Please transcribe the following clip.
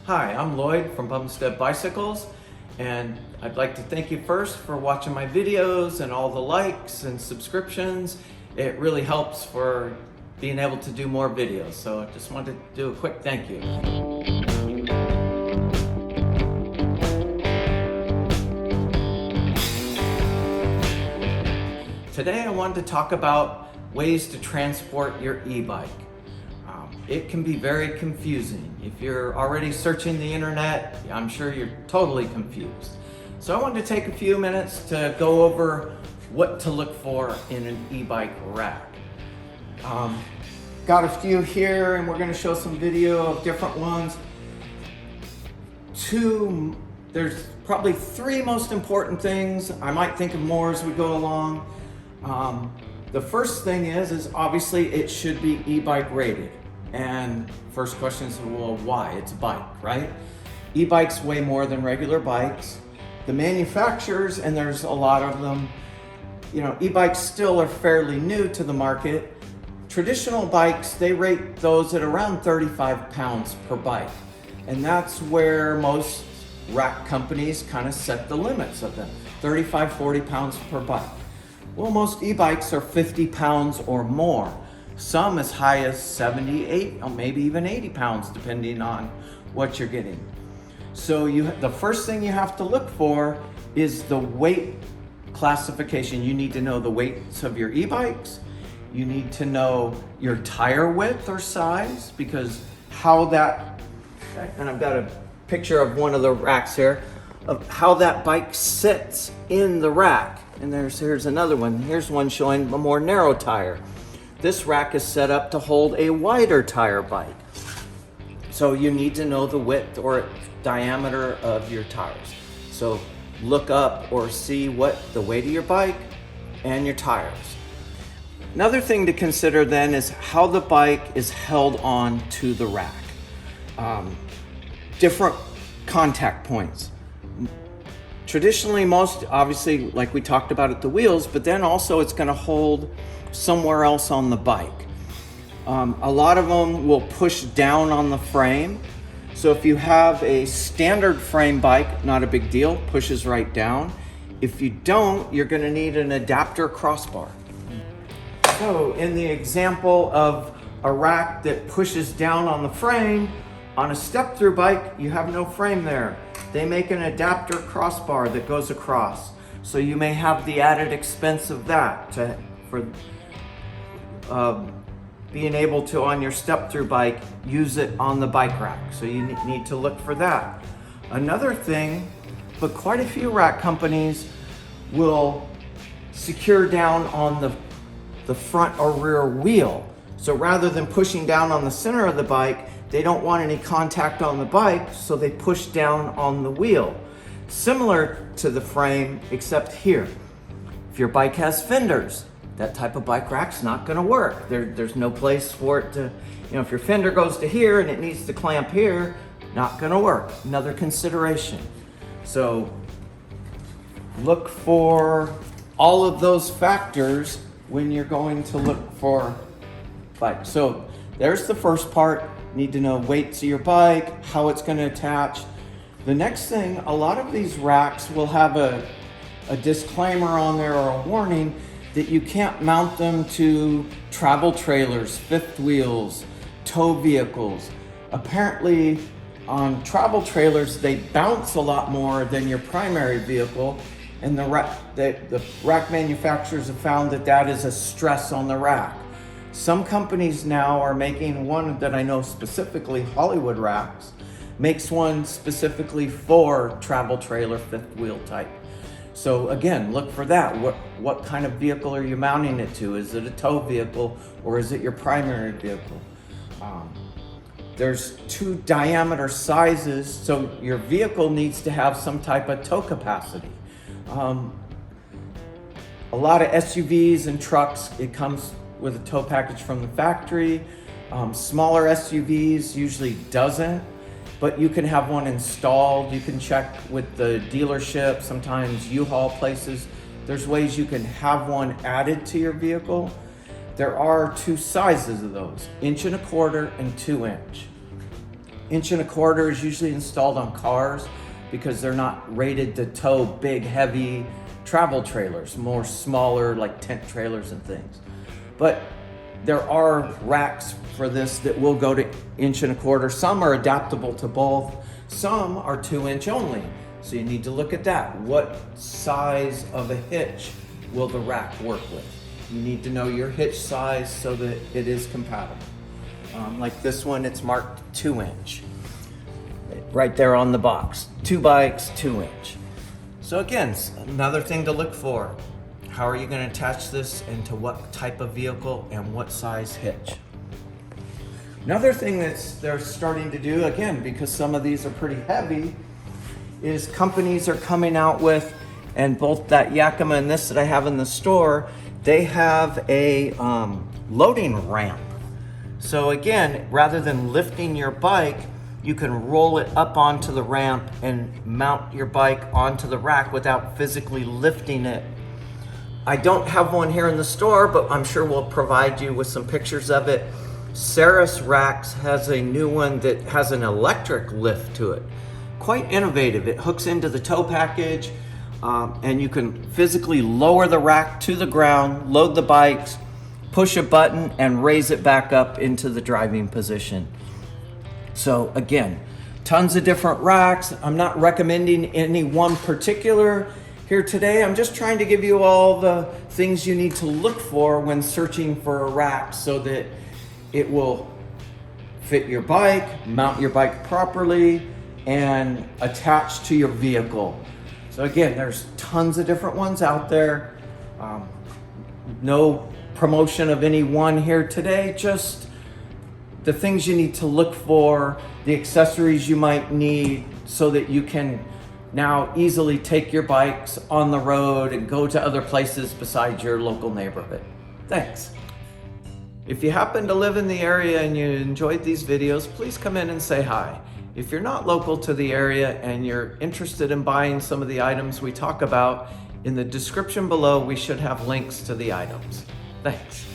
Hi, I'm Lloyd from Bumstead Bicycles, and I'd like to thank you first for watching my videos and all the likes and subscriptions. It really helps for being able to do more videos, so I just wanted to do a quick thank you. Today I wanted to talk about ways to transport your e-bike. It can be very confusing. If you're already searching the internet, I'm sure you're totally confused. So I wanted to take a few minutes to go over what to look for in an e-bike rack. Got a few here, and we're going to show some video of different ones. There's probably three most important things. I might think of more as we go along. The first thing is obviously it should be e-bike rated. And first question is, well, why? It's a bike, right? E-bikes weigh more than regular bikes. The manufacturers, and there's a lot of them, e-bikes still are fairly new to the market. Traditional bikes, they rate those at around 35 pounds per bike. And that's where most rack companies kind of set the limits of them, 35, 40 pounds per bike. Well, most e-bikes are 50 pounds or more. Some as high as 78 or maybe even 80 pounds, depending on what you're getting. So the first thing you have to look for is the weight classification. You need to know the weights of your e-bikes. You need to know your tire width or size, because and I've got a picture of one of the racks here, of how that bike sits in the rack. And here's another one. Here's one showing a more narrow tire. This rack is set up to hold a wider tire bike. So you need to know the width or diameter of your tires. So look up or see what the weight of your bike and your tires. Another thing to consider then is how the bike is held on to the rack. Different contact points. Traditionally, most, obviously, like we talked about at the wheels, but then also it's going to hold somewhere else on the bike. A lot of them will push down on the frame. So if you have a standard frame bike, not a big deal, pushes right down. If you don't, you're going to need an adapter crossbar. So in the example of a rack that pushes down on the frame, on a step-through bike, you have no frame there. They make an adapter crossbar that goes across. So you may have the added expense of that for being able to, on your step-through bike, use it on the bike rack. So you need to look for that. Another thing, but quite a few rack companies will secure down on the front or rear wheel. So rather than pushing down on the center of the bike, they don't want any contact on the bike, so they push down on the wheel. Similar to the frame, except here. If your bike has fenders, that type of bike rack's not gonna work. There's no place for it to, if your fender goes to here and it needs to clamp here, not gonna work. Another consideration. So look for all of those factors when you're going to look for bikes. So there's the first part. Need to know weights of your bike, how it's going to attach. The next thing, a lot of these racks will have a disclaimer on there or a warning that you can't mount them to travel trailers, fifth wheels, tow vehicles. Apparently on travel trailers, they bounce a lot more than your primary vehicle, and the rack manufacturers have found that is a stress on the rack. Some companies now are making one that I know specifically, Hollywood Racks, makes one specifically for travel trailer fifth wheel type. So again, look for that. What kind of vehicle are you mounting it to? Is it a tow vehicle or is it your primary vehicle? There's two diameter sizes, so your vehicle needs to have some type of tow capacity. A lot of SUVs and trucks, it comes with a tow package from the factory. Smaller SUVs usually doesn't, but you can have one installed. You can check with the dealership, sometimes U-Haul places. There's ways you can have one added to your vehicle. There are two sizes of those, 1.25" and 2" 1.25 is usually installed on cars because they're not rated to tow big, heavy travel trailers, more smaller like tent trailers and things. But there are racks for this that will go to 1.25. Some are adaptable to both. Some are 2-inch only. So you need to look at that. What size of a hitch will the rack work with? You need to know your hitch size so that it is compatible. Like this one, it's marked 2-inch. Right there on the box. 2 bikes, 2-inch. So again, another thing to look for. How are you going to attach this into what type of vehicle and what size hitch? Another thing they're starting to do, again, because some of these are pretty heavy, is companies are coming out with, and both that Yakima and this that I have in the store, they have a loading ramp. So again, rather than lifting your bike, you can roll it up onto the ramp and mount your bike onto the rack without physically lifting it. I don't have one here in the store, but I'm sure we'll provide you with some pictures of it. Saris Racks has a new one that has an electric lift to it. Quite innovative. It hooks into the tow package, and you can physically lower the rack to the ground, load the bikes, push a button, and raise it back up into the driving position. So again, tons of different racks. I'm not recommending any one particular here today. I'm just trying to give you all the things you need to look for when searching for a rack so that it will fit your bike, mount your bike properly, and attach to your vehicle. So again, there's tons of different ones out there. No promotion of any one here today, just the things you need to look for, the accessories you might need so that you can now easily take your bikes on the road and go to other places besides your local neighborhood. Thanks. If you happen to live in the area and you enjoyed these videos, please come in and say hi. If you're not local to the area and you're interested in buying some of the items we talk about, in the description below we should have links to the items. Thanks.